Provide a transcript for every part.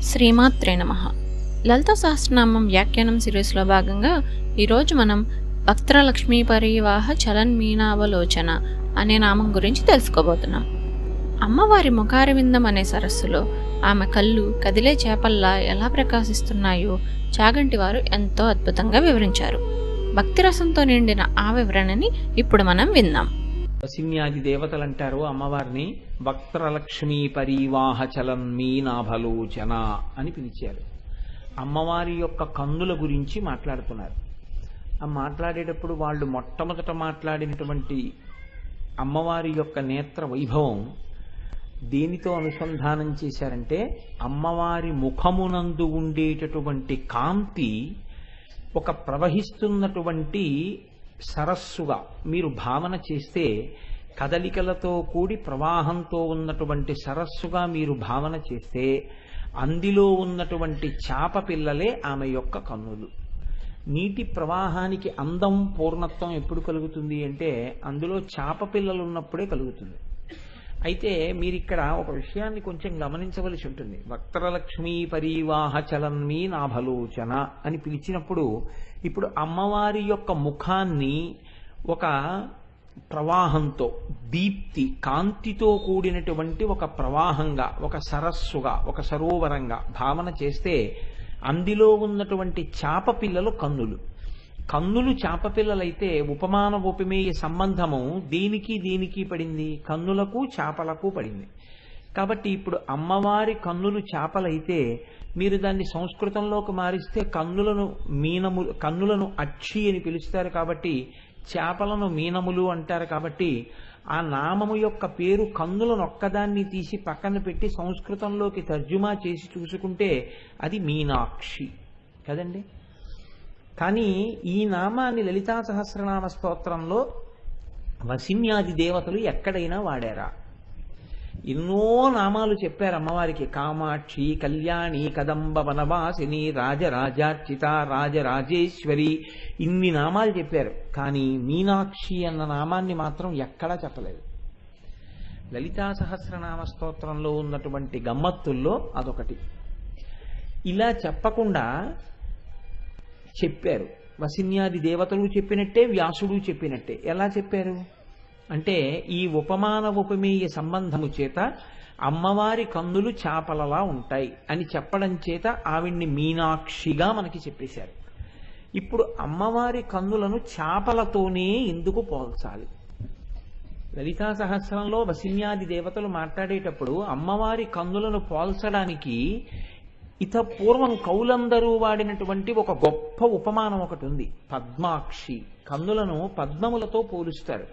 శ్రీమాత్రే నమః. లలితా సహస్రనామం వ్యాఖ్యానం సిరీస్లో భాగంగా ఈరోజు మనం వక్త్రలక్ష్మీ పరివాహ చలన్మీనావలోచన అనే నామం గురించి తెలుసుకోబోతున్నాం. అమ్మవారి ముఖారవిందం అనే సరస్సులో ఆమె కళ్ళు కదిలే చేపల్లా ఎలా ప్రకాశిస్తున్నాయో చాగంటి వారు ఎంతో అద్భుతంగా వివరించారు. భక్తి రసంతో నిండిన ఆ వివరణని ఇప్పుడు మనం విందాం. వసిన్యాది దేవతలు అంటారు అమ్మవారిని వక్త్రలక్ష్మీ పరివాహ చలన్మీనాభలోచన అని పిలిచారు. అమ్మవారి యొక్క కన్నుల గురించి మాట్లాడుతున్నారు. ఆ మాట్లాడేటప్పుడు వాళ్ళు మొట్టమొదట మాట్లాడినటువంటి అమ్మవారి యొక్క నేత్ర వైభవం దేనితో అనుసంధానం చేశారంటే, అమ్మవారి ముఖమునందు ఉండేటటువంటి కాంతి ఒక ప్రవహిస్తున్నటువంటి సరస్సుగా మీరు భావన చేస్తే, కదలికలతో కూడి ప్రవాహంతో ఉన్నటువంటి సరస్సుగా మీరు భావన చేస్తే, అందులో ఉన్నటువంటి చాప పిల్లలే ఆమె యొక్క కన్నులు. నీటి ప్రవాహానికి అందం పూర్ణత్వం ఎప్పుడు కలుగుతుంది అంటే, అందులో చాప పిల్లలు ఉన్నప్పుడే కలుగుతుంది. అయితే మీరిక్కడ ఒక విషయాన్ని కొంచెం గమనించవలసి ఉంటుంది. వక్త్రలక్ష్మీ పరివాహ చలన్మీనాభలోచన అని పిలిచినప్పుడు, ఇప్పుడు అమ్మవారి యొక్క ముఖాన్ని ఒక ప్రవాహంతో, దీప్తి కాంతితో కూడినటువంటి ఒక ప్రవాహంగా, ఒక సరస్సుగా, ఒక సరోవరంగా భావన చేస్తే, అందులో ఉన్నటువంటి చాప పిల్లలు కన్నులు. కన్నులు చాప పిల్లలైతే ఉపమాన ఉపమేయ సంబంధము దేనికి పడింది? కన్నులకు చాపలకు పడింది. కాబట్టి ఇప్పుడు అమ్మవారి కన్నులు చాపలైతే, మీరు దాన్ని సంస్కృతంలోకి మారిస్తే కన్నులను అక్షి అని పిలుస్తారు. కాబట్టి చేపలను మీనములు అంటారు. కాబట్టి ఆ నామము యొక్క పేరు కన్నులను ఒక్కదాన్ని తీసి పక్కన పెట్టి సంస్కృతంలోకి తర్జుమా చేసి చూసుకుంటే అది మీనాక్షి కదండి. కానీ ఈ నామాన్ని లలితా సహస్రనామ స్తోత్రంలో వసిన్యాది దేవతలు ఎక్కడైనా వాడారా? ఎన్నో నామాలు చెప్పారు అమ్మవారికి. కామాక్షి, కళ్యాణి, కదంబ వనవాసిని, రాజరాజార్చిత, రాజరాజేశ్వరి, ఇన్ని నామాలు చెప్పారు. కానీ మీనాక్షి అన్న నామాన్ని మాత్రం ఎక్కడా చెప్పలేదు. లలితా సహస్రనామ స్తోత్రంలో ఉన్నటువంటి గమ్మత్తుల్లో అదొకటి. ఇలా చెప్పకుండా చెప్పారు. వసిన్యాది దేవతలు చెప్పినట్టే, వ్యాసుడు చెప్పినట్టే. ఎలా చెప్పారు అంటే, ఈ ఉపమాన ఉపమేయ సంబంధము చేత అమ్మవారి కన్నులు చాపలలా ఉంటాయి అని చెప్పడం చేత ఆవిడ్ని మీనాక్షిగా మనకి చెప్పేశారు. ఇప్పుడు అమ్మవారి కన్నులను చాపలతోనే ఎందుకు పోల్చాలి? లలితా సహస్రంలో వసిన్యాది దేవతలు మాట్లాడేటప్పుడు అమ్మవారి కన్నులను పోల్చడానికి పూర్వం కవులందరూ వాడినటువంటి ఒక గొప్ప ఉపమానం ఒకటి ఉంది. పద్మాక్షి. కన్నులను పద్మములతో పోలుస్తారు.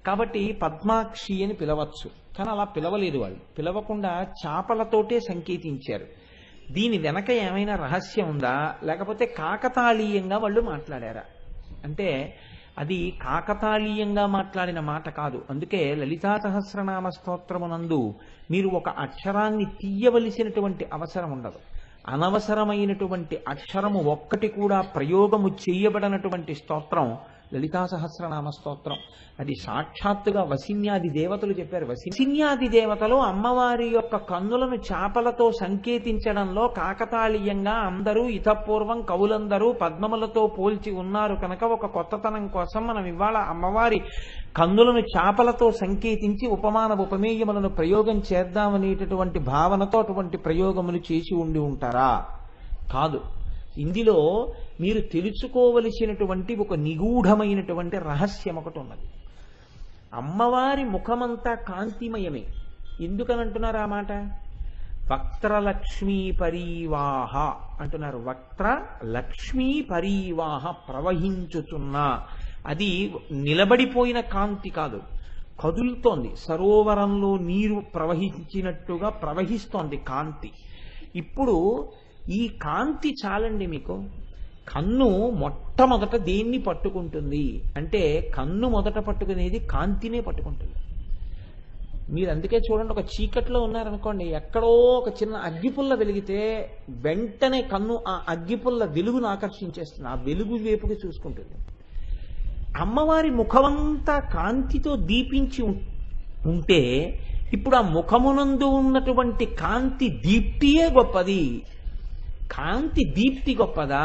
కాబట్టి పద్మాక్షి అని పిలవచ్చు. కానీ అలా పిలవలేదు వాళ్ళు. పిలవకుండా చాపలతోటే సంకేతించారు. దీని వెనక ఏమైనా రహస్యం ఉందా, లేకపోతే కాకతాళీయంగా వాళ్ళు మాట్లాడారా అంటే, అది కాకతాళీయంగా మాట్లాడిన మాట కాదు. అందుకే లలితా సహస్రనామ స్తోత్రమునందు మీరు ఒక అక్షరాన్ని తీయవలసినటువంటి అవసరం ఉండదు. అనవసరమైనటువంటి అక్షరము ఒక్కటి కూడా ప్రయోగము చేయబడినటువంటి స్తోత్రం లలితా సహస్రనామ స్తోత్రం. అది సాక్షాత్తుగా వసిన్యాది దేవతలు చెప్పారు. వసిన్యాది దేవతలు అమ్మవారి యొక్క కన్నులను చాపలతో సంకేతించడంలో కాకతాళీయంగా అందరూ ఇతపూర్వం కవులందరూ పద్మములతో పోల్చి ఉన్నారు కనుక ఒక కొత్తతనం కోసం మనం ఇవాళ అమ్మవారి కన్నులను చాపలతో సంకేతించి ఉపమాన ఉపమేయములను ప్రయోగం చేద్దామనేటటువంటి భావనతో అటువంటి ప్రయోగములు చేసి ఉండి ఉంటారా? కాదు. ఇందులో మీరు తెలుసుకోవలసినటువంటి ఒక నిగూఢమైనటువంటి రహస్యం ఒకటి ఉన్నది. అమ్మవారి ముఖమంతా కాంతిమయమే. ఎందుకనంటున్నారు ఆ మాట? వక్త్రలక్ష్మీ పరివాహ అంటున్నారు. వక్త్ర లక్ష్మీ పరివాహ, ప్రవహించుతున్న. అది నిలబడిపోయిన కాంతి కాదు, కదులుతోంది. సరోవరంలో నీరు ప్రవహించినట్టుగా ప్రవహిస్తోంది కాంతి. ఇప్పుడు ఈ కాంతి చాలండి మీకు. కన్ను మొట్టమొదట దేన్ని పట్టుకుంటుంది అంటే, కన్ను మొదట పట్టుకునేది కాంతినే పట్టుకుంటుంది. మీరు అందుకే చూడండి, ఒక చీకట్లో ఉన్నారనుకోండి, ఎక్కడో ఒక చిన్న అగ్గిపుల్ల వెలిగితే వెంటనే కన్ను ఆ అగ్గిపుల్ల వెలుగును ఆకర్షించేస్తుంది, ఆ వెలుగు వైపుకి చూసుకుంటుంది. అమ్మవారి ముఖమంతా కాంతితో దీపించి ఉంటే ఇప్పుడు ఆ ముఖమునందు ఉన్నటువంటి కాంతి దీప్తియే గొప్పది. కాంతి దీప్తి గొప్పదా,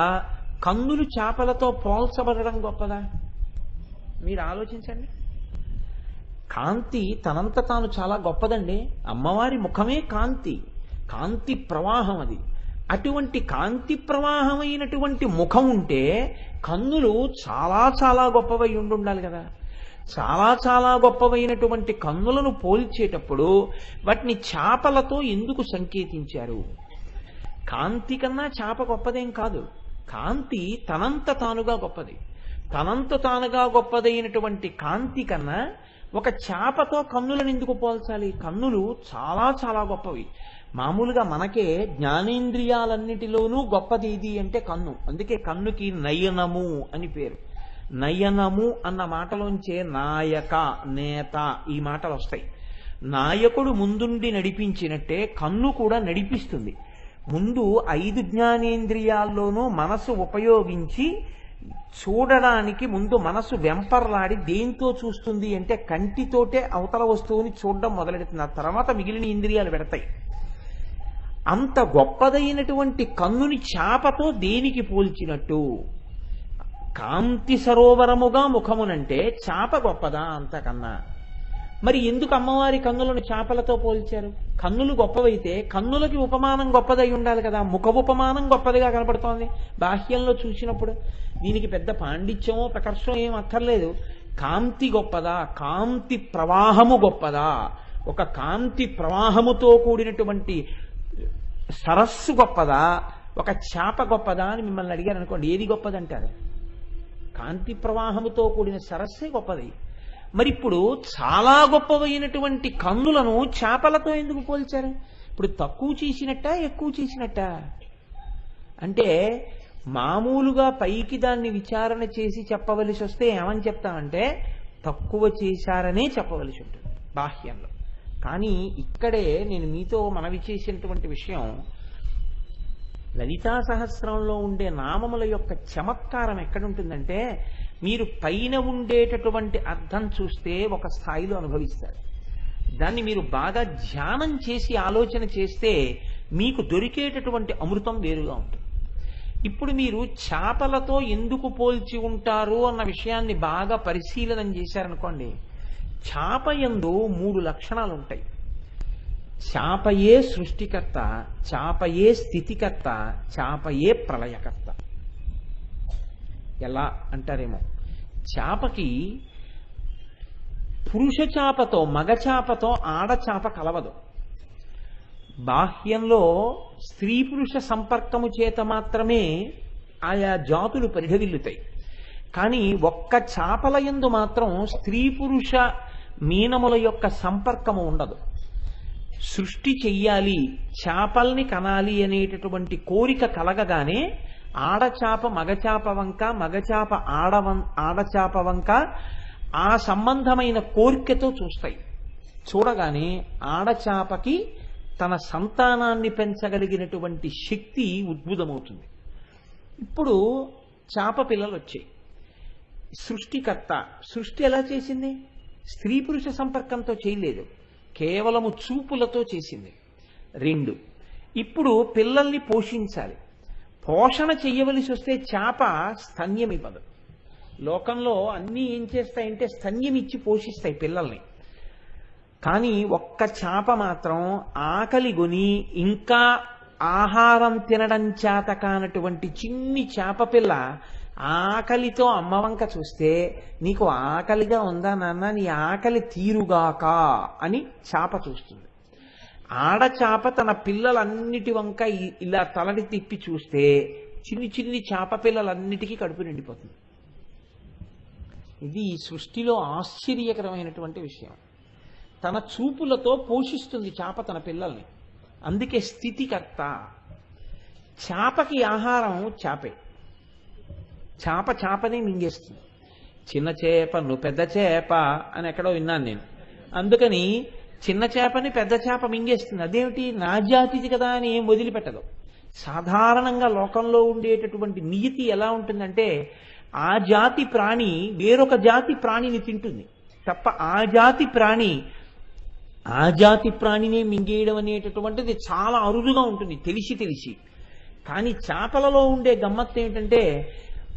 కన్నులు చేపలతో పోల్చబడడం గొప్పదా? మీరు ఆలోచించండి. కాంతి తనంత తాను చాలా గొప్పదండి. అమ్మవారి ముఖమే కాంతి, కాంతి ప్రవాహం అది. అటువంటి కాంతి ప్రవాహమైనటువంటి ముఖం ఉంటే కన్నులు చాలా చాలా గొప్పవై ఉండాలి కదా. చాలా చాలా గొప్పవైనటువంటి కన్నులను పోల్చేటప్పుడు వాటిని చేపలతో ఎందుకు సంకేతించారు? కాంతి కన్నా చేప గొప్పదేం కాదు. కాంతి తనంత తానుగా గొప్పది. తనంత తానుగా గొప్పదైనటువంటి కాంతి కన్నా ఒక చేపతో కన్నులను ఎందుకు పోల్చాలి? కన్నులు చాలా చాలా గొప్పవి. మామూలుగా మనకే జ్ఞానేంద్రియాలన్నిటిలోనూ గొప్పది ఏది అంటే కన్ను. అందుకే కన్నుకి నయనము అని పేరు. నయనము అన్న మాటలోంచే నాయక, నేత ఈ మాటలు వస్తాయి. నాయకుడు ముందుండి నడిపించినట్టే కన్ను కూడా నడిపిస్తుంది. ముందు 5 జ్ఞానేంద్రియాల్లోనూ మనసు ఉపయోగించి చూడడానికి ముందు మనసు వెంపర్లాడి దేంతో చూస్తుంది అంటే కంటితోటే అవతల వస్తువుని చూడడం మొదలెడుతుంది. ఆ తర్వాత మిగిలిన ఇంద్రియాలు పెడతాయి. అంత గొప్పదైనటువంటి కన్నుని చేపతో దేనికి పోల్చినట్టు? కాంతి సరోవరముగా ముఖమునంటే చేప గొప్పదా అంతకన్నా? మరి ఎందుకు అమ్మవారి కన్నులను చేపలతో పోల్చారు? కన్నులు గొప్పవైతే కన్నులకి ఉపమానం గొప్పదై ఉండాలి కదా. ముఖ ఉపమానం గొప్పదిగా కనపడుతోంది బాహ్యంలో చూసినప్పుడు. దీనికి పెద్ద పాండిత్యమో ప్రకర్షమో ఏం అక్కర్లేదు. కాంతి గొప్పదా, కాంతి ప్రవాహము గొప్పదా? ఒక కాంతి ప్రవాహముతో కూడినటువంటి సరస్సు గొప్పదా, ఒక చేప గొప్పదా అని మిమ్మల్ని అడిగారు అనుకోండి, ఏది గొప్పదంటారు? కాంతి ప్రవాహముతో కూడిన సరస్సే గొప్పది. మరి ఇప్పుడు చాలా గొప్పవైనటువంటి కన్నులను చేపలతో ఎందుకు పోల్చారు? ఇప్పుడు తక్కువ చేసినట్ట, ఎక్కువ చేసినట్ట? అంటే మామూలుగా పైకి దాన్ని విచారణ చేసి చెప్పవలసి వస్తే ఏమని చెప్తామంటే తక్కువ చేశారనే చెప్పవలసి ఉంటుంది బాహ్యంలో. కానీ ఇక్కడే నేను మీతో మనవి చేసినటువంటి విషయం, లలితా సహస్రంలో ఉండే నామముల యొక్క చమత్కారం ఎక్కడుంటుందంటే మీరు పైన ఉండేటటువంటి అర్థం చూస్తే ఒక స్థాయిలో అనుభవిస్తారు. దాన్ని మీరు బాగా ధ్యానం చేసి ఆలోచన చేస్తే మీకు దొరికేటటువంటి అమృతం వేరుగా ఉంటుంది. ఇప్పుడు మీరు చేపలతో ఎందుకు పోల్చి ఉంటారు అన్న విషయాన్ని బాగా పరిశీలన చేశారనుకోండి, చేప యందు 3 లక్షణాలు ఉంటాయి. చేపయే సృష్టికర్త, చేపయే స్థితికర్త, చేపయే ప్రళయకర్త. ఎలా అంటారేమో, చేపకి పురుష చేపతో మగ చేపతో ఆడచేప కలవదు. బాహ్యంలో స్త్రీ పురుష సంపర్కము చేత మాత్రమే ఆయా జాతులు పరిఢవిల్లుతాయి. కానీ ఒక్క చేపల యందు మాత్రం స్త్రీ పురుష మీనముల యొక్క సంపర్కము ఉండదు. సృష్టి చెయ్యాలి, చేపల్ని కనాలి అనేటటువంటి కోరిక కలగగానే ఆడచాప మగచాప వంక, మగచాప ఆడచాప వంక ఆ సంబంధమైన కోరికతో చూస్తాయి. చూడగానే ఆడచాపకి తన సంతానాన్ని పెంచగలిగినటువంటి శక్తి ఉద్భుతమవుతుంది. ఇప్పుడు చేప పిల్లలు వచ్చాయి. సృష్టికర్త సృష్టి ఎలా చేసింది? స్త్రీ పురుష సంపర్కంతో చేయలేదు, కేవలము చూపులతో చేసింది. 2, ఇప్పుడు పిల్లల్ని పోషించాలి. పోషణ చెయ్యవలసి వస్తే చేప స్తన్యం ఇవ్వదు. లోకంలో అన్నీ ఏం చేస్తాయంటే స్తన్యం ఇచ్చి పోషిస్తాయి పిల్లల్ని. కానీ ఒక్క చేప మాత్రం ఆకలి గొని ఇంకా ఆహారం తినడం చేత కానటువంటి చిన్ని చేప పిల్ల ఆకలితో అమ్మవంక చూస్తే, నీకు ఆకలిగా ఉందా నాన్న, నీ ఆకలి తీరుగాక అని చేప చూస్తుంది. ఆడచాప తన పిల్లలన్నిటి వంక ఇలా తలడి తిప్పి చూస్తే చిన్ని చిన్ని చేప పిల్లలన్నిటికీ కడుపు నిండిపోతుంది. ఇది ఈ సృష్టిలో ఆశ్చర్యకరమైనటువంటి విషయం. తన చూపులతో పోషిస్తుంది చేప తన పిల్లల్ని. అందుకే స్థితికర్త. చేపకి ఆహారం చేపే. చేపని మింగేస్తుంది. చిన్న చేపను పెద్ద చేప అని ఎక్కడో విన్నాను నేను. అందుకని చిన్న చేపని పెద్ద చేప మింగేస్తుంది. అదేమిటి, నా జాతిది కదా అని ఏం వదిలిపెట్టదు. సాధారణంగా లోకంలో ఉండేటటువంటి నియతి ఎలా ఉంటుందంటే, ఆ జాతి ప్రాణి వేరొక జాతి ప్రాణిని తింటుంది తప్ప ఆ జాతి ప్రాణి ఆ జాతి ప్రాణినే మింగేయడం అనేటటువంటిది చాలా అరుదుగా ఉంటుంది తెలిసి తెలిసి. కానీ చేపలలో ఉండే గమ్మత్తు ఏమిటంటే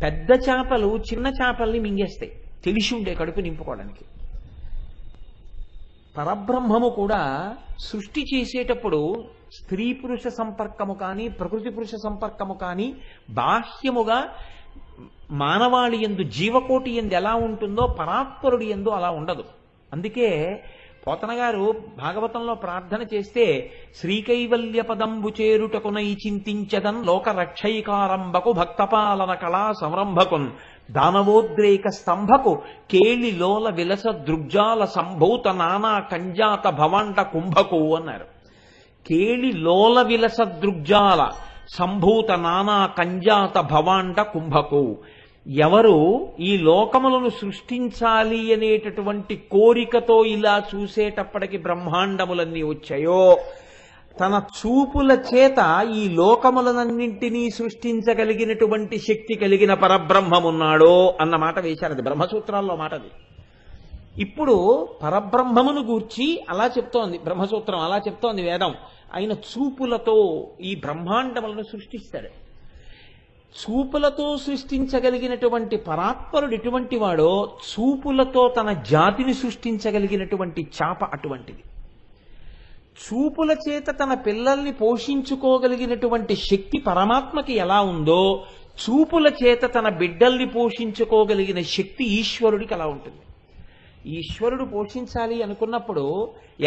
పెద్ద చేపలు చిన్న చేపల్ని మింగేస్తాయి తెలిసి ఉండే కడుపు నింపుకోవడానికి. పరబ్రహ్మము కూడా సృష్టి చేసేటప్పుడు స్త్రీ పురుష సంపర్కము కానీ ప్రకృతి పురుష సంపర్కము కానీ బాహ్యముగా మానవాళి యందు జీవకోటి యందు ఎలా ఉంటుందో పరాత్పరుడి యందు అలా ఉండదు. అందుకే పోతన గారు భాగవతంలో ప్రార్థన చేస్తే శ్రీకైవల్య పదంబు చేరుటకునై చింతించదన్ లోక రక్షైకారంభకు భక్తపాలన కళా సంరంభకున్ దానవోద్రేక స్తంభకు కేళి లోల విలస దృగ్జాల సంభూత నానా కంజాత భవాండ కుంభకు అన్నారు. కేళి లోల విలస దృగ్జాల సంభూత నానా కంజాత భవాండ కుంభకు. ఎవరు ఈ లోకములను సృష్టించాలి అనేటటువంటి కోరికతో ఇలా చూసేటప్పటికి బ్రహ్మాండములన్నీ వచ్చాయో, తన చూపుల చేత ఈ లోకములనన్నింటినీ సృష్టించగలిగినటువంటి శక్తి కలిగిన పరబ్రహ్మమున్నాడో అన్న మాట వేశారు. అది బ్రహ్మసూత్రాల్లో మాట అది. ఇప్పుడు పరబ్రహ్మమును గూర్చి అలా చెప్తోంది బ్రహ్మసూత్రం, అలా చెప్తోంది వేదం. ఆయన చూపులతో ఈ బ్రహ్మాండములను సృష్టిస్తాడు. చూపులతో సృష్టించగలిగినటువంటి పరాత్పరుడు ఎటువంటి వాడో చూపులతో తన జాతిని సృష్టించగలిగినటువంటి చాప అటువంటిది. చూపుల చేత తన పిల్లల్ని పోషించుకోగలిగినటువంటి శక్తి పరమాత్మకి ఎలా ఉందో చూపుల చేత తన బిడ్డల్ని పోషించుకోగలిగిన శక్తి ఈశ్వరుడికి అలా ఉంటుంది. ఈశ్వరుడు పోషించాలి అనుకున్నప్పుడు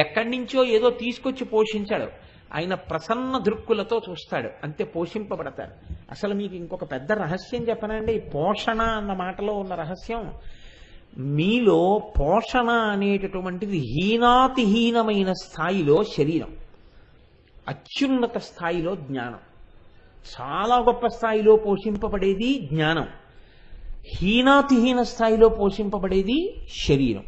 ఎక్కడి నుంచో ఏదో తీసుకొచ్చి పోషించాడు. ఆయన ప్రసన్న దృక్కులతో చూస్తాడు, అంతే పోషింపబడతాడు. అసలు మీకు ఇంకొక పెద్ద రహస్యం చెప్పనండి. పోషణ అన్న మాటలో ఉన్న రహస్యం, మీలో పోషణ అనేటటువంటిది హీనాతిహీనమైన స్థాయిలో శరీరం, అత్యున్నత స్థాయిలో జ్ఞానం. చాలా గొప్ప స్థాయిలో పోషింపబడేది జ్ఞానం, హీనాతిహీన స్థాయిలో పోషింపబడేది శరీరం.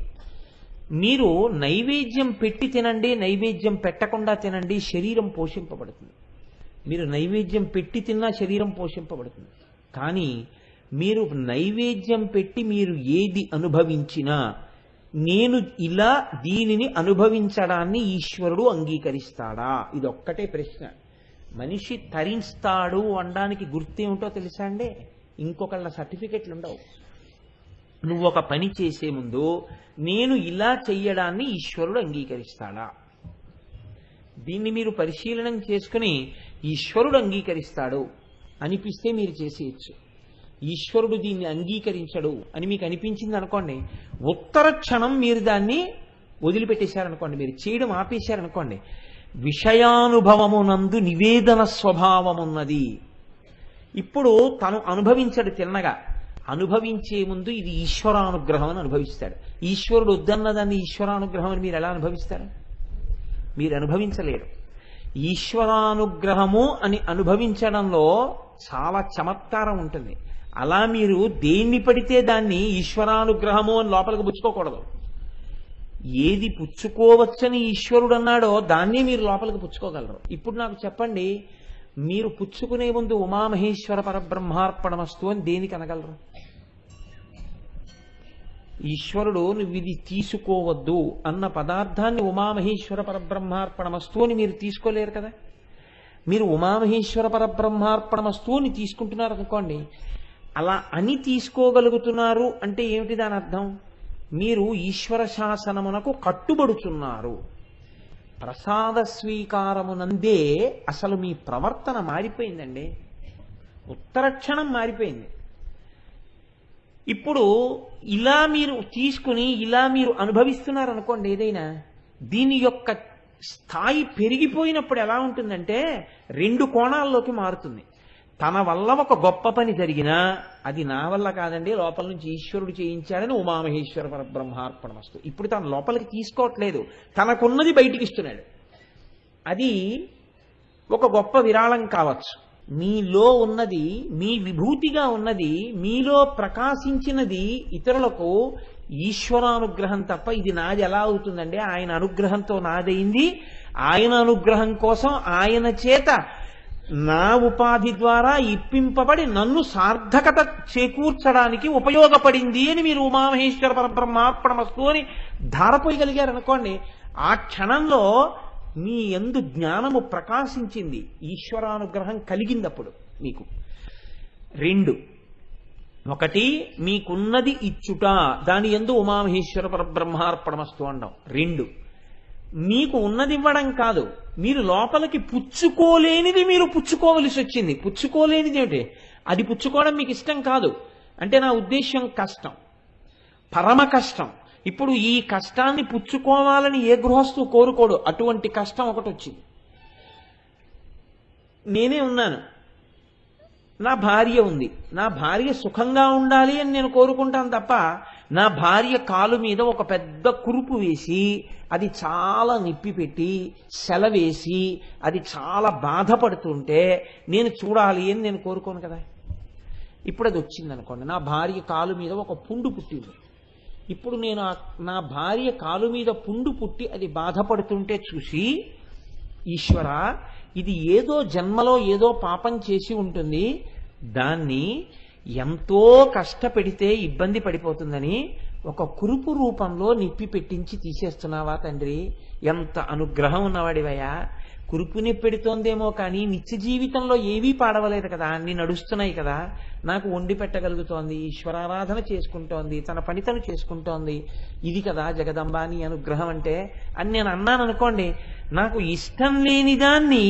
మీరు నైవేద్యం పెట్టి తినండి, నైవేద్యం పెట్టకుండా తినండి, శరీరం పోషింపబడుతుంది. మీరు నైవేద్యం పెట్టి తిన్నా శరీరం పోషింపబడుతుంది. కానీ మీరు నైవేద్యం పెట్టి మీరు ఏది అనుభవించినా నేను ఇలా దీనిని అనుభవించడాన్ని ఈశ్వరుడు అంగీకరిస్తాడా? ఇదొక్కటే ప్రశ్న. మనిషి తరిస్తాడు అనడానికి గుర్తేమిటో తెలుసా అండి? ఇంకొకళ్ళ సర్టిఫికెట్లు ఉండవు. నువ్వు ఒక పని చేసే ముందు నేను ఇలా చెయ్యడాన్ని ఈశ్వరుడు అంగీకరిస్తాడా? దీన్ని మీరు పరిశీలనం చేసుకుని ఈశ్వరుడు అంగీకరిస్తాడు అనిపిస్తే మీరు చేసేయచ్చు. ఈశ్వరుడు దీన్ని అంగీకరించడు అని మీకు అనిపించింది అనుకోండి, ఉత్తర క్షణం మీరు దాన్ని వదిలిపెట్టేశారనుకోండి, మీరు చేయడం ఆపేశారనుకోండి, విషయానుభవమునందు నివేదన స్వభావమున్నది. ఇప్పుడు తను అనుభవించడు తిన్నగా, అనుభవించే ముందు ఇది ఈశ్వరానుగ్రహం అని అనుభవిస్తాడు. ఈశ్వరుడు వద్దన్నదాన్ని ఈశ్వరానుగ్రహం అని మీరు ఎలా అనుభవిస్తారు? మీరు అనుభవించలేరు. ఈశ్వరానుగ్రహము అని అనుభవించడంలో చాలా చమత్కారం ఉంటుంది. అలా మీరు దేన్ని పడితే దాన్ని ఈశ్వరానుగ్రహము అని లోపలికి పుచ్చుకోకూడదు. ఏది పుచ్చుకోవచ్చని ఈశ్వరుడు అన్నాడో దాన్ని మీరు లోపలికి పుచ్చుకోగలరు. ఇప్పుడు నాకు చెప్పండి, మీరు పుచ్చుకునే ముందు ఉమామహేశ్వర పరబ్రహ్మార్పణమస్తు అని దేనికి అనగలరు? ఈశ్వరుడు నువ్వు ఇది తీసుకోవద్దు అన్న పదార్థాన్ని ఉమామహేశ్వర పరబ్రహ్మార్పణమస్తు అని మీరు తీసుకోలేరు కదా. మీరు ఉమామహేశ్వర పరబ్రహ్మార్పణమస్తు అని తీసుకుంటున్నారు అనుకోండి, అలా అని తీసుకోగలుగుతున్నారు అంటే ఏమిటి దాని అర్థం? మీరు ఈశ్వర శాసనమునకు కట్టుబడుతున్నారు. ప్రసాద స్వీకారమునందే అసలు మీ ప్రవర్తన మారిపోయిందండి, ఉత్తరక్షణం మారిపోయింది. ఇప్పుడు ఇలా మీరు తీసుకుని ఇలా మీరు అనుభవిస్తున్నారనుకోండి ఏదైనా, దీని యొక్క స్థాయి పెరిగిపోయినప్పుడు ఎలా ఉంటుందంటే రెండు కోణాల్లోకి మారుతుంది. తన వల్ల ఒక గొప్ప పని జరిగినా అది నా వల్ల కాదండి, లోపల నుంచి ఈశ్వరుడు చేయించాడని ఉమామహేశ్వర పరబ్రహ్మార్పణమస్తు. ఇప్పుడు తన లోపలికి తీసుకోవట్లేదు, తనకున్నది బయటికి ఇస్తున్నాడు. అది ఒక గొప్ప విరాళం కావచ్చు. మీలో ఉన్నది, మీ విభూతిగా ఉన్నది, మీలో ప్రకాశించినది ఇతరులకు ఈశ్వరానుగ్రహం తప్ప ఇది నాది ఎలా అవుతుందండి? ఆయన అనుగ్రహంతో నాదైంది. ఆయన అనుగ్రహం కోసం ఆయన చేత నా ఉపాధి ద్వారా ఇప్పింపబడి నన్ను సార్థకత చేకూర్చడానికి ఉపయోగపడింది అని మీరు ఉమామహేశ్వర పరబ్రహ్మార్పణమస్తు అని ధారపోయగలిగారనుకోండి, ఆ క్షణంలో మీ యందు జ్ఞానము ప్రకాశించింది, ఈశ్వరానుగ్రహం కలిగిందప్పుడు మీకు. 2, 1 మీకున్నది ఇచ్చుట, దాని యందు ఉమామహేశ్వర పరబ్రహ్మార్పణమస్తు అండం. 2 మీకు ఉన్నది ఇవ్వడం కాదు, మీరు లోపలికి పుచ్చుకోలేనిది మీరు పుచ్చుకోవలసి వచ్చింది. పుచ్చుకోలేనిది ఏమిటి? అది పుచ్చుకోవడం మీకు ఇష్టం కాదు అంటే నా ఉద్దేశ్యం కష్టం, పరమ కష్టం. ఇప్పుడు ఈ కష్టాన్ని పుచ్చుకోవాలని ఏ గృహస్థు కోరుకోడు. అటువంటి కష్టం ఒకటి వచ్చింది. నేనే ఉన్నాను, నా భార్య ఉంది, నా భార్య సుఖంగా ఉండాలి అని నేను కోరుకుంటాను తప్ప నా భార్య కాలు మీద ఒక పెద్ద కురుపు వేసి అది చాలా నిప్పి పెట్టి సెలవేసి అది చాలా బాధపడుతుంటే నేను చూడాలి అని నేను కోరుకోను కదా. ఇప్పుడు అది వచ్చింది అనుకోండి, నా భార్య కాలు మీద ఒక పుండు పుట్టింది. ఇప్పుడు నేను నా భార్య కాలు మీద పుండు పుట్టి అది బాధపడుతుంటే చూసి, ఈశ్వర ఇది ఏదో జన్మలో ఏదో పాపం చేసి ఉంటుంది, దాన్ని ఎంతో కష్టపెడితే ఇబ్బంది పడిపోతుందని ఒక కురుపు రూపంలో నిప్పి పెట్టించి తీసేస్తున్నావా తండ్రి? ఎంత అనుగ్రహం ఉన్నవాడివయ్యా. కురుపుని పెడుతోందేమో కానీ నిత్య జీవితంలో ఏవీ పాడవలేదు కదా, అన్ని నడుస్తున్నాయి కదా, నాకు వండి పెట్టగలుగుతోంది, ఈశ్వరారాధన చేసుకుంటోంది, తన పని తను చేసుకుంటోంది, ఇది కదా జగదంబ నీ అనుగ్రహం అంటే అని నేను అన్నాను అనుకోండి. నాకు ఇష్టం లేని దాన్ని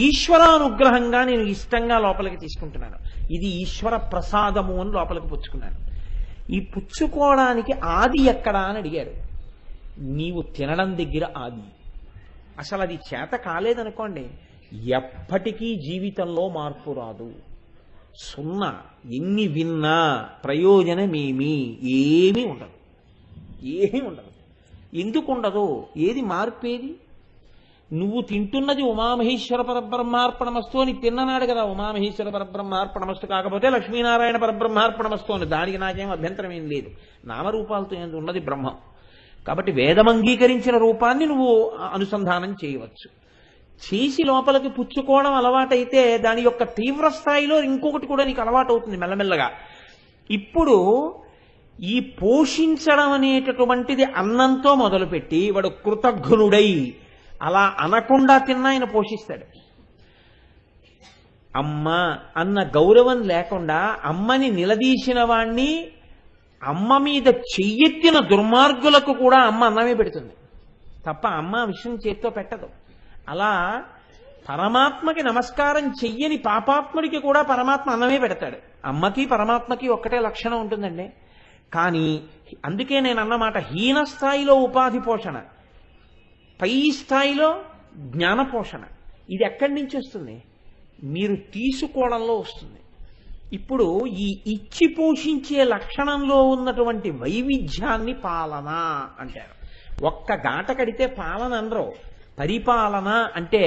ఈశ్వరానుగ్రహంగా నేను ఇష్టంగా లోపలికి తీసుకుంటున్నాను. ఇది ఈశ్వర ప్రసాదము అని లోపలికి పుచ్చుకున్నాను. ఈ పుచ్చుకోవడానికి ఆది ఎక్కడా అని అడిగారు. నీవు తినడం దగ్గర ఆది. అసలు అది చేత కాలేదనుకోండి, ఎప్పటికీ జీవితంలో మార్పు రాదు. 0. ఎన్ని విన్నా ప్రయోజనమేమీ ఏమీ ఉండదు, ఏమీ ఉండదు. ఎందుకు ఉండదు? ఏది మార్పేది? నువ్వు తింటున్నది ఉమామహేశ్వర పరబ్రహ్మార్పణమస్తు అని తిన్ననాడు కదా. ఉమామహేశ్వర పరబ్రహ్మార్పణమస్తు కాకపోతే లక్ష్మీనారాయణ పరబ్రహ్మార్పణమస్తు అని, దానికి నాకేం అభ్యంతరం ఏం లేదు. నామరూపాలతో ఉన్నది బ్రహ్మం కాబట్టి వేదం అంగీకరించిన రూపాన్ని నువ్వు అనుసంధానం చేయవచ్చు. చేసి లోపలికి పుచ్చుకోవడం అలవాటైతే దాని యొక్క తీవ్ర స్థాయిలో ఇంకొకటి కూడా నీకు అలవాటు అవుతుంది మెల్లమెల్లగా. ఇప్పుడు ఈ పోషించడం అనేటటువంటిది అన్నంతో మొదలుపెట్టి వాడు కృతజ్ఞుడై అలా అనకుండా తిన్నా ఆయన పోషిస్తాడు. అమ్మ అన్న గౌరవం లేకుండా అమ్మని నిలదీసిన వాణ్ణి, అమ్మ మీద చెయ్యెత్తిన దుర్మార్గులకు కూడా అమ్మ అన్నమే పెడుతుంది తప్ప అమ్మ విషయం చేత్తో పెట్టదు. అలా పరమాత్మకి నమస్కారం చెయ్యని పాపాత్ముడికి కూడా పరమాత్మ అన్నమే పెడతాడు. అమ్మకి పరమాత్మకి ఒక్కటే లక్షణం ఉంటుందండి. కానీ అందుకే నేను అన్నమాట, హీన స్థాయిలో ఉపాధి పోషణ, పై స్థాయిలో జ్ఞాన పోషణ. ఇది ఎక్కడి నుంచి వస్తుంది? మీరు తీసుకోవడంలో వస్తుంది. ఇప్పుడు ఈ ఇచ్చి పోషించే లక్షణంలో ఉన్నటువంటి వైవిధ్యాన్ని పాలన అంటారు. ఒక్క గాట కడితే పాలన అనరు. పరిపాలన అంటే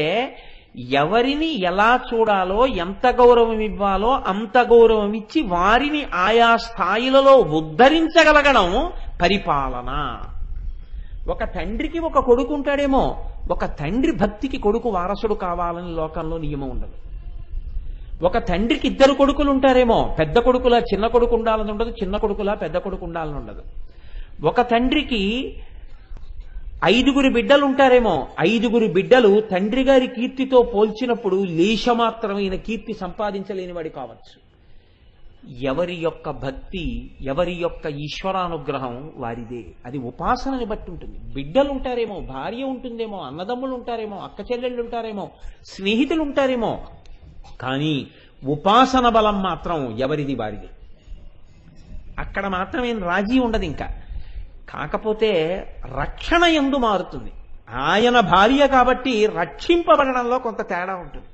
ఎవరిని ఎలా చూడాలో, ఎంత గౌరవం ఇవ్వాలో అంత గౌరవం ఇచ్చి వారిని ఆయా స్థాయిలలో ఉద్ధరించగలగడం పరిపాలన. ఒక తండ్రికి ఒక కొడుకు ఉంటాడేమో, ఒక తండ్రి భక్తికి కొడుకు వారసుడు కావాలని లోకంలో నియమం ఉండదు. ఒక తండ్రికి 2 కొడుకులు ఉంటారేమో, పెద్ద కొడుకులా చిన్న కొడుకు ఉండాలని ఉండదు, చిన్న కొడుకులా పెద్ద కొడుకు ఉండాలని ఉండదు. ఒక తండ్రికి 5 బిడ్డలు ఉంటారేమో, 5 బిడ్డలు తండ్రి గారి కీర్తితో పోల్చినప్పుడు లేశమాత్రమైన కీర్తి సంపాదించలేని వాడి కావచ్చు. ఎవరి యొక్క భక్తి, ఎవరి యొక్క ఈశ్వరానుగ్రహం వారిదే. అది ఉపాసనని బట్టి ఉంటుంది. బిడ్డలు ఉంటారేమో, భార్య ఉంటుందేమో, అన్నదమ్ములు ఉంటారేమో, అక్క చెల్లెళ్ళు ఉంటారేమో, స్నేహితులు ఉంటారేమో, కానీ ఉపాసన బలం మాత్రం ఎవరిది వారిది. అక్కడ మాత్రం ఏం రాజీ ఉండదు. ఇంకా కాకపోతే రక్షణ యందు మారుతుంది. ఆయన భార్య కాబట్టి రక్షింపబడడంలో కొంత తేడా ఉంటుంది.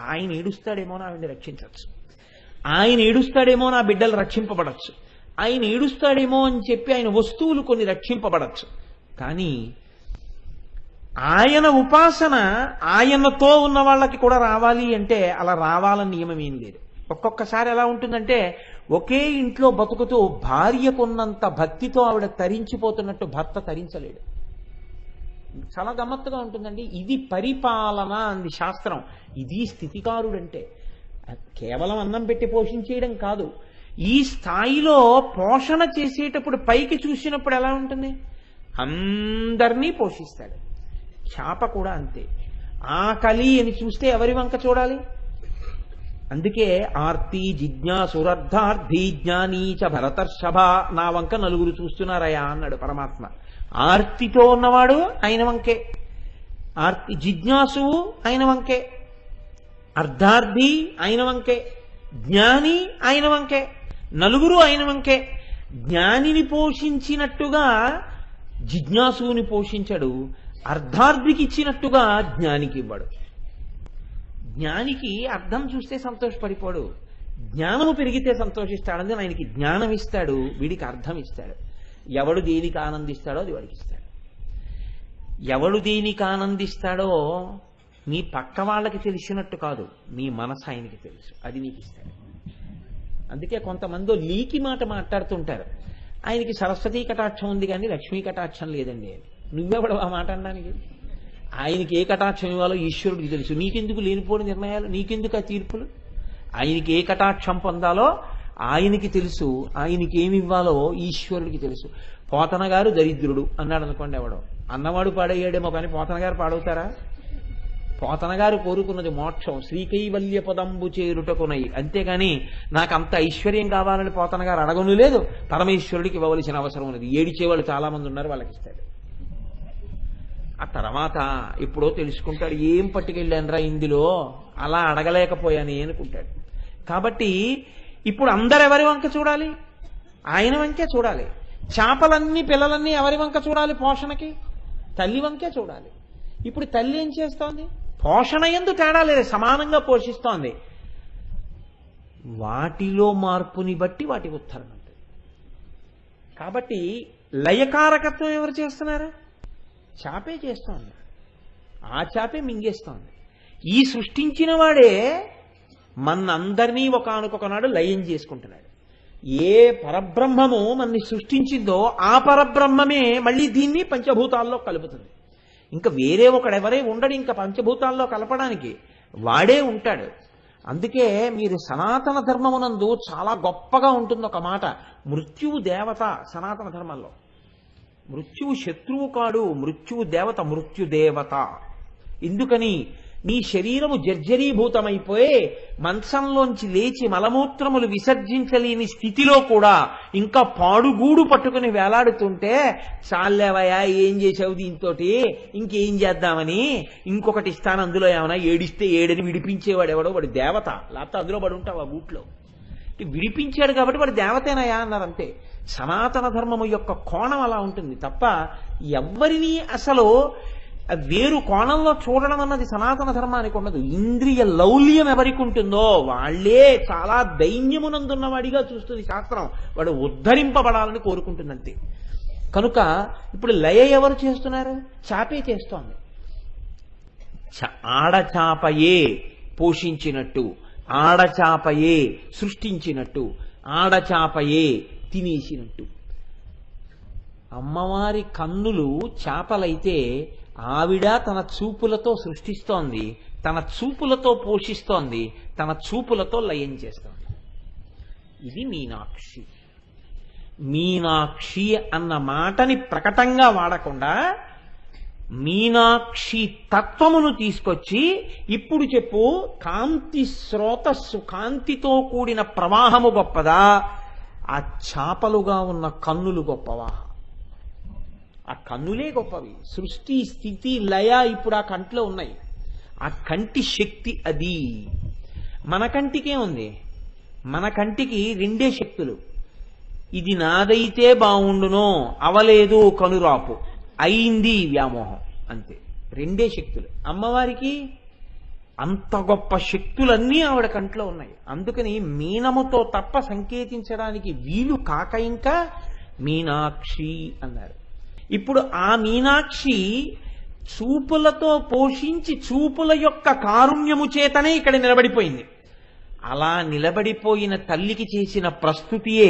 ఆయన ఏడుస్తాడేమో నా ఆవిడ్ని రక్షించవచ్చు, ఆయన ఏడుస్తాడేమో నా బిడ్డలు రక్షింపబడచ్చు, ఆయన ఏడుస్తాడేమో అని చెప్పి ఆయన వస్తువులు కొన్ని రక్షింపబడచ్చు. కానీ ఆయన ఉపాసన ఆయనతో ఉన్న వాళ్ళకి కూడా రావాలి అంటే అలా రావాలని నియమం ఏం లేదు. ఒక్కొక్కసారి ఎలా ఉంటుందంటే, ఒకే ఇంట్లో బతుకుతూ భార్యకున్నంత భక్తితో ఆవిడ తరించిపోతున్నట్టు భర్త తరించలేడు. చాలా గమ్మత్తుగా ఉంటుందండి. ఇది పరిపాలన అంది శాస్త్రం. ఇది స్థితికారుడంటే కేవలం అన్నం పెట్టి పోషించేయడం కాదు. ఈ స్థాయిలో పోషణ చేసేటప్పుడు పైకి చూసినప్పుడు ఎలా ఉంటుంది? అందరినీ పోషిస్తాడు. చాప కూడా అంతే. ఆకలి అని చూస్తే ఎవరి వంక చూడాలి? అందుకే ఆర్తి జిజ్ఞాసురర్థార్థి జ్ఞానీచ భరతర్షభ, నా వంక నలుగురు చూస్తున్నారయా అన్నాడు పరమాత్మ. ఆర్తితో ఉన్నవాడు ఆయన వంకే, ఆర్తి జిజ్ఞాసువు ఆయన వంకే, అర్ధార్థి ఆయన వంకే, జ్ఞాని ఆయన వంకే, నలుగురు ఆయన వంకే. జ్ఞానిని పోషించినట్టుగా జిజ్ఞాసుని పోషించడు, అర్ధార్థికి ఇచ్చినట్టుగా జ్ఞానికి ఇవ్వడు. జ్ఞానికి అర్థం చూస్తే సంతోషపడిపోడు, జ్ఞానము పెరిగితే సంతోషిస్తాడు. ఆయనకి జ్ఞానం ఇస్తాడు, వీడికి అర్థం ఇస్తాడు. ఎవడు దేనికి ఆనందిస్తాడో అది వాడికి ఇస్తాడు. ఎవడు దేనికి ఆనందిస్తాడో నీ పక్క వాళ్ళకి తెలిసినట్టు కాదు, నీ మనసు ఆయనకి తెలుసు, అది నీకు ఇస్తాడు. అందుకే కొంతమంది లీకి మాట మాట్లాడుతుంటారు, ఆయనకి సరస్వతీ కటాక్షం ఉంది కానీ లక్ష్మీ కటాక్షం లేదండి అని. నువ్వెవడు ఆ మాట అనడానికి? ఆయనకి ఏ కటాక్షం ఇవ్వాలో ఈశ్వరుడికి తెలుసు. నీకెందుకు లేనిపోని నిర్ణయాలు, నీకెందుకు ఆ తీర్పులు? ఆయనకి ఏ కటాక్షం పొందాలో ఆయనకి తెలుసు, ఆయనకి ఏమి ఇవ్వాలో ఈశ్వరుడికి తెలుసు. పోతన గారు దరిద్రుడు అన్నాడు అనుకోండి, ఎవడో అన్నవాడు పాడయ్యాడేమో కానీ పోతన గారు పాడవుతారా? పోతన గారు కోరుకున్నది మోక్షం, శ్రీకైవల్య పదంబు చేరుటకునై, అంతేగాని నాకు అంత ఐశ్వర్యం కావాలని పోతన గారు అడగను లేదు. పరమేశ్వరుడికి ఇవ్వవలసిన అవసరం ఉన్నది. ఏడిచేవాళ్ళు చాలా మంది ఉన్నారు, వాళ్ళకి ఇస్తాడు. ఆ తర్వాత ఎప్పుడో తెలుసుకుంటాడు, ఏం పట్టుకెళ్ళానరా ఇందులో, అలా అడగలేకపోయాను అనుకుంటాడు. కాబట్టి ఇప్పుడు అందరెవరి వంక చూడాలి? ఆయన వంకే చూడాలి. చేపలన్నీ పిల్లలన్నీ ఎవరి వంక చూడాలి? పోషణకి తల్లి వంకే చూడాలి. ఇప్పుడు తల్లి ఏం చేస్తోంది? పోషణ యందు తేడా లేదు, సమానంగా పోషిస్తోంది. వాటిలో మార్పుని బట్టి వాటి ఉత్తరం ఉంటుంది. కాబట్టి లయకారకత్వం ఎవరు చేస్తున్నారు? చాపే చేస్తోంది, ఆ చాపే మింగేస్తోంది. ఈ సృష్టించిన వాడే మనందరినీ ఒకానొకనాడు లయం చేసుకుంటున్నాడు. ఏ పరబ్రహ్మము మనని సృష్టించిందో ఆ పరబ్రహ్మమే మళ్ళీ దీన్ని పంచభూతాల్లో కలుపుతుంది. ఇంకా వేరే ఒకడెవరే ఉండడు ఇంకా పంచభూతాల్లో కలపడానికి, వాడే ఉంటాడు. అందుకే మీరు సనాతన ధర్మమునందు చాలా గొప్పగా ఉంటుంది ఒక మాట, మృత్యువు దేవత. సనాతన ధర్మంలో మృత్యువు శత్రువు కాడు, మృత్యువు దేవత, మృత్యుదేవత. ఎందుకని? నీ శరీరము జర్జరీభూతమైపోయి మంచంలోంచి లేచి మలమూత్రములు విసర్జించలేని స్థితిలో కూడా ఇంకా పాడుగూడు పట్టుకుని వేలాడుతుంటే, చాలేవయా ఏం చేసావు దీంతో, ఇంకేం చేద్దామని ఇంకొకటి ఇస్తాను, అందులో ఏమైనా ఏడిస్తే ఏడని విడిపించేవాడు ఎవడో, వాడు దేవత. లేకపోతే అందులో పడి ఉంటావు ఆ గూట్లో. విడిపించాడు కాబట్టి వాడు దేవతేనయా అన్నారు అంతే. సనాతన ధర్మము యొక్క కోణం అలా ఉంటుంది తప్ప ఎవ్వరినీ అసలు వేరు కోణంలో చూడడం అన్నది సనాతన ధర్మానికి ఉండదు. ఇంద్రియ లౌల్యం ఎవరికి ఉంటుందో వాళ్లే చాలా దైన్యమునందున్నవాడిగా చూస్తుంది శాస్త్రం. వాడు ఉద్ధరింపబడాలని కోరుకుంటుందంతే. కనుక ఇప్పుడు లయ ఎవరు చేస్తున్నారు? చాపే చేస్తోంది. ఆడచాపయే పోషించినట్టు, ఆడచాపయే సృష్టించినట్టు, ఆడచాపయే తినేసినట్టు. అమ్మవారి కన్నులు చాపలైతే ఆవిడ తన చూపులతో సృష్టిస్తోంది, తన చూపులతో పోషిస్తోంది, తన చూపులతో లయం చేస్తోంది. ఇది మీనాక్షి. మీనాక్షి అన్న మాటని ప్రకటంగా వాడకుండా మీనాక్షి తత్వమును తీసుకొచ్చి ఇప్పుడు చెప్పు, కాంతి స్రోతస్సు, కాంతితో కూడిన ప్రవాహము గొప్పదా, ఆ చాపలుగా ఉన్న కన్నులు గొప్పవా? ఆ కన్నులే గొప్పవి. సృష్టి స్థితి లయ ఇప్పుడు ఆ కంటిలో ఉన్నాయి. ఆ కంటి శక్తి అది. మన కంటికే ఉంది. మన కంటికి రెండే శక్తులు. ఇది నాదైతే బాగుండునో, అవలేదు కనురాపు, అయింది వ్యామోహం, అంతే. రెండే శక్తులు. అమ్మవారికి అంత గొప్ప శక్తులన్నీ ఆవిడ కంట్లో ఉన్నాయి. అందుకని మీనముతో తప్ప సంకేతించడానికి వీలు కాక ఇంకా మీనాక్షి అన్నారు. ఇప్పుడు ఆ మీనాక్షి చూపులతో పోషించి చూపుల యొక్క కారుణ్యము చేతనే ఇక్కడ నిలబడిపోయింది. అలా నిలబడిపోయిన తల్లికి చేసిన ప్రస్తుతియే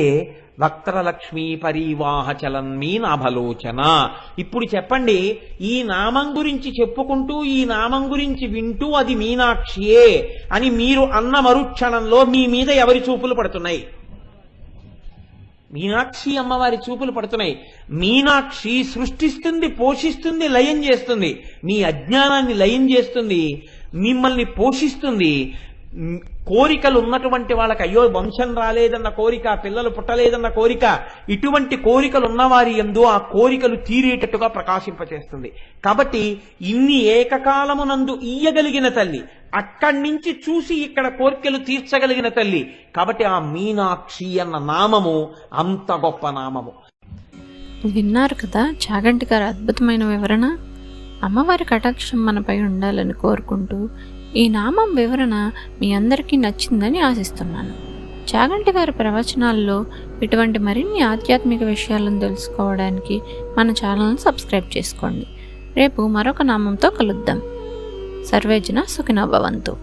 వక్త్రలక్ష్మీ పరివాహ చలన్మీనాభలోచన. ఇప్పుడు చెప్పండి, ఈ నామం గురించి చెప్పుకుంటూ, ఈ నామం గురించి వింటూ అది మీనాక్షియే అని మీరు అన్న మరుక్షణంలో మీ మీద ఎవరి చూపులు పడుతున్నాయి? మీనాక్షి అమ్మవారి చూపులు పడుతున్నాయి. మీనాక్షి సృష్టిస్తుంది, పోషిస్తుంది, లయం చేస్తుంది. మీ అజ్ఞానాన్ని లయం చేస్తుంది, మిమ్మల్ని పోషిస్తుంది. కోరికలు ఉన్నటువంటి వాళ్ళకి అయ్యో వంశం రాలేదన్న కోరిక, పిల్లలు పుట్టలేదన్న కోరిక, ఇటువంటి కోరికలు ఉన్నవారి యందు ఆ కోరికలు తీరేటట్టుగా ప్రకాశింపచేస్తుంది. కాబట్టి ఇన్ని ఏకకాలమునందు ఇయ్యగలిగిన తల్లి, అక్కడి నుంచి చూసి ఇక్కడ కోరికలు తీర్చగలిగిన తల్లి. కాబట్టి ఆ మీనాక్షి అన్న నామము అంత గొప్ప నామము. విన్నారు కదా చాగంటి గారి అద్భుతమైన వివరణ. అమ్మవారి కటాక్షం మనపై ఉండాలని కోరుకుంటూ ఈ నామం వివరణ మీ అందరికీ నచ్చిందని ఆశిస్తున్నాను. చాగంటి గారి ప్రవచనాల్లో ఇటువంటి మరిన్ని ఆధ్యాత్మిక విషయాలను తెలుసుకోవడానికి మన ఛానల్ని సబ్స్క్రైబ్ చేసుకోండి. రేపు మరొక నామంతో కలుద్దాం. సర్వేజన సుఖినో భవంతు.